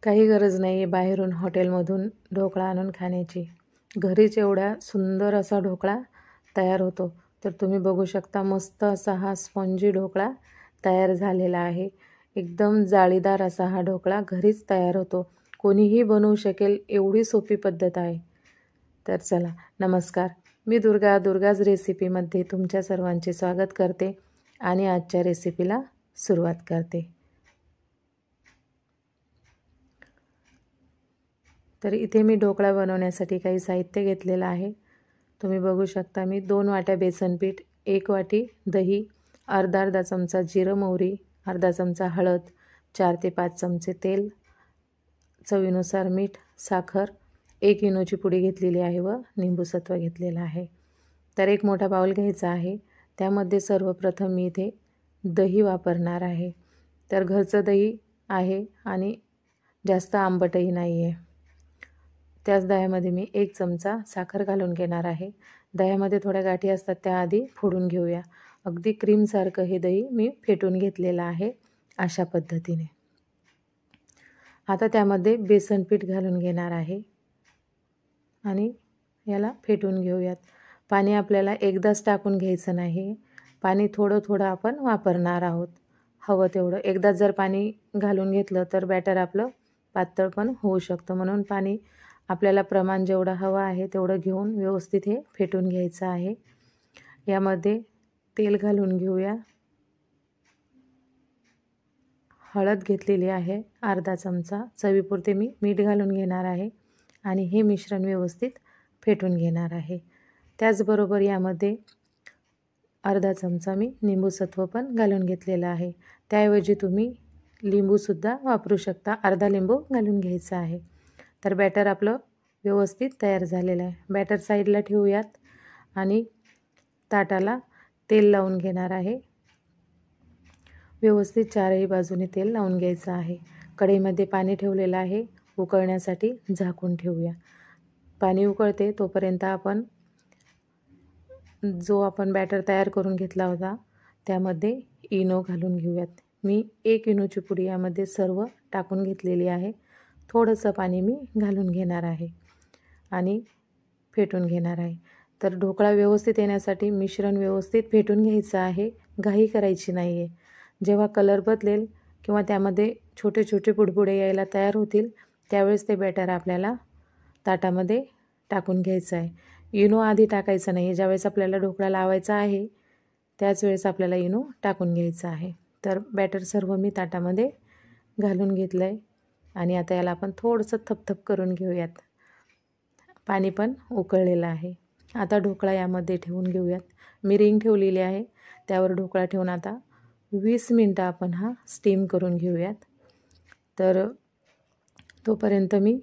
काही गरज नाही आहे बाहेरून हॉटेलमधून ढोकळा आणून खाण्याची. घरीच एवढा सुंदर असा ढोकळा तयार होतो. तर तुम्ही बघू शकता मस्त असा हा स्पॉन्जी ढोकळा तयार झालेला आहे. एकदम जाळीदार असा हा ढोकळा घरीच तयार होतो. कोणीही बनवू शकेल एवढी सोपी पद्धत आहे. तर चला, नमस्कार. मी दुर्गाज रेसिपीमध्ये तुमच्या सर्वांचे स्वागत करते आणि आजच्या रेसिपीला सुरुवात करते. तर इथे मी ढोकळा बनवण्यासाठी काही साहित्य घेतलेलं आहे. तुम्ही बघू शकता मी 2 वाट्या बेसन पीठ, 1 वाटी दही, अर्धा चमचा जिरं मोहरी, अर्धा चमचा हळद, 4 ते 5 चमचे तेल, चवीनुसार मीठ, साखर, 1 इनोची पुडी घेतलेली आहे व निंबूसत्व घेतलेलं आहे. तर एक मोठा बाउल घ्यायचा आहे. त्यामध्ये सर्वप्रथम मी इथे दही वापरणार आहे. तर घरचं दही आहे आणि जास्त आंबटही नाही आहे. त्याच दह्यामध्ये मी 1 चमचा साखर घालून घेणार आहे. दह्यामध्ये थोड्या गाठी असतात त्या आधी फोडून घेऊया. अगदी क्रीमसारखं हे दही मी फेटून घेतलेलं आहे अशा पद्धतीने. आता त्यामध्ये बेसन पीठ घालून घेणार आहे आणि याला फेटून घेऊयात. पाणी आपल्याला एकदाच टाकून घ्यायचं नाही. पाणी थोडं थोडं आपण वापरणार आहोत. हवं तेवढं. एकदाच जर पाणी घालून घेतलं तर बॅटर आपलं पातळ पण होऊ शकतं. म्हणून पाणी आपल्याला प्रमाण जेवढं हवं आहे तेवढं घेऊन व्यवस्थित हे फेटून घ्यायचं आहे. यामध्ये तेल घालून घेऊया. हळद घेतलेली आहे अर्धा चमचा. चवीपुरते मी मीठ घालून घेणार आहे आणि हे मिश्रण व्यवस्थित फेटून घेणार आहे. त्याचबरोबर यामध्ये अर्धा चमचा मी निंबूसत्व पण घालून घेतलेलं आहे. त्याऐवजी तुम्ही लिंबूसुद्धा वापरू शकता. अर्धा लिंबू घालून घ्यायचा आहे. तर बॅटर आपलं व्यवस्थित तयार झालेलं आहे. बॅटर साईडला ठेवूयात आणि ताटाला तेल लावून घेणार आहे. व्यवस्थित चारही बाजूने तेल लावून घ्यायचं आहे. कढईमध्ये पाणी ठेवलेलं आहे. उकळण्यासाठी झाकून ठेवूया. पाणी उकळते तोपर्यंत आपण जो आपण बॅटर तयार करून घेतला होता त्यामध्ये इनो घालून घेऊयात. मी 1 इनोची पुडी यामध्ये सर्व टाकून घेतलेली आहे. थोडंसं पाणी मी घालून घेणार आहे आणि फेटून घेणार आहे. तर ढोकळा व्यवस्थित येण्यासाठी मिश्रण व्यवस्थित फेटून घ्यायचं आहे. घाई करायची नाही आहे. जेव्हा कलर बदलेल किंवा त्यामध्ये छोटे छोटे बुडबुडे यायला तयार होतील त्यावेळेस ते बॅटर आपल्याला ताटामध्ये टाकून घ्यायचं आहे. इनो आधी टाकायचं नाही. ज्यावेळेस आपल्याला ढोकळा लावायचा आहे त्याच वेळेस आपल्याला इनो टाकून घ्यायचं आहे. तर बॅटर सर्व मी ताटामध्ये घालून घेतलं आहे आणि आता याला आपण थोडंसं थपथप करून घेऊयात. पाणी पण उकळलेलं आहे. आता ढोकळा यामध्ये ठेवून घेऊयात. मी रिंग ठेवलेली आहे. त्यावर ढोकळा ठेवून आता 20 मिनटं आपण हा स्टीम करून घेऊयात. तर तोपर्यंत मी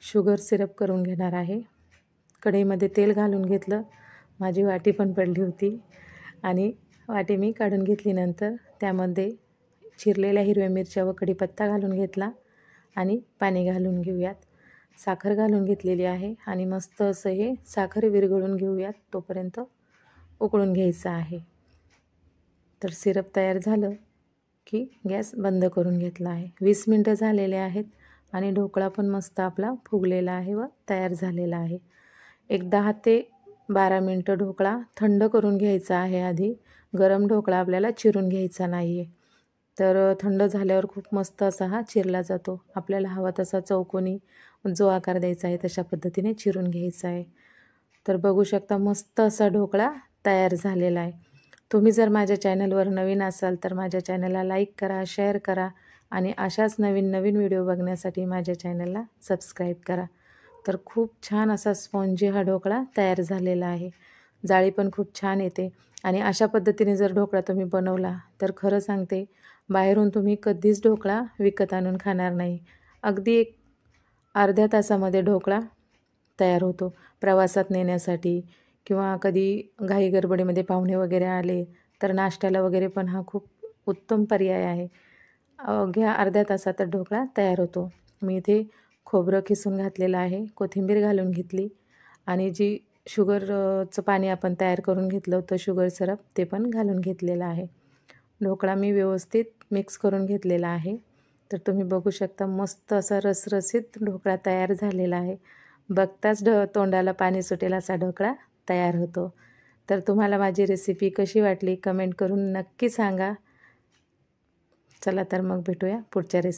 शुगर सिरप करून घेणार आहे. कढईमध्ये तेल घालून घेतलं. माझी वाटी पण पडली होती आणि वाटी मी काढून घेतल्यानंतर त्यामध्ये चिरलेल्या हिरव्या मिरच्या व कढीपत्ता घालून घेतला आणि पाणी घालून घेऊयात. साखर घालून घेतलेली आहे आणि मस्त असं हे साखर विरघळून घेऊयात. तोपर्यंत उकळून घ्यायचं आहे. तर सिरप तयार झालं की गॅस बंद करून घेतला आहे. 20 मिनटं झालेले आहेत आणि ढोकळा पण मस्त आपला फुगलेला आहे व तयार झालेला आहे. एक 10 ते 12 मिनटं ढोकळा थंड करून घ्यायचा आहे आधी. गरम ढोकळा आपल्याला चिरून घ्यायचा नाही आहे. तर थंड झाल्यावर खूप मस्त असा हा चिरला जातो. आपल्याला हवा तसा चौकोनी जो आकार द्यायचा आहे तशा पद्धतीने चिरून घ्यायचा आहे. तर बघू शकता मस्त असा ढोकळा तयार झालेला आहे. तुम्ही जर माझ्या चॅनलवर नवीन असाल तर माझ्या चॅनलला लाईक करा, शेअर करा आणि अशाच नवीन नवीन व्हिडिओ बघण्यासाठी माझ्या चॅनलला सबस्क्राईब करा. तर खूप छान असा स्पॉन्जी हा ढोकळा तयार झालेला आहे. जाळी पण खूप छान येते आणि अशा पद्धतीने जर ढोकळा तुम्ही बनवला तर खरं सांगते बाहेरून तुम्ही कधीच ढोकळा विकत आणून खाणार नाही. अगदी एक अर्ध्या तासामध्ये ढोकळा तयार होतो. प्रवासात नेण्यासाठी किंवा कधी घाई गडबडीमध्ये पाहुणे वगैरे आले तर नाश्त्याला वगैरे पण हा खूप उत्तम पर्याय आहे. अवघ्या अर्ध्या तासात ढोकळा तयार होतो. मी इथे खोबरं किसून घातलेलं आहे, कोथिंबीर घालून घेतली आणि जी शुगरचं पाणी आपण तयार करून घेतलं होतं शुगर सिरप ते पण घालून घेतलेलं आहे. ढोकळा मी व्यवस्थित मिक्स करून घेतलेला आहे तर तुम्ही बघू शकता मस्त असा रसरशीत ढोकळा तयार झालेला आहे. बघताच तोंडाला पाणी सुटेल असा ढोकळा तयार होतो. तर तुम्हाला माझी रेसिपी कशी वाटली कमेंट करून नक्की सांगा. चला तर मग भेटूया पुढच्या रेसिपी.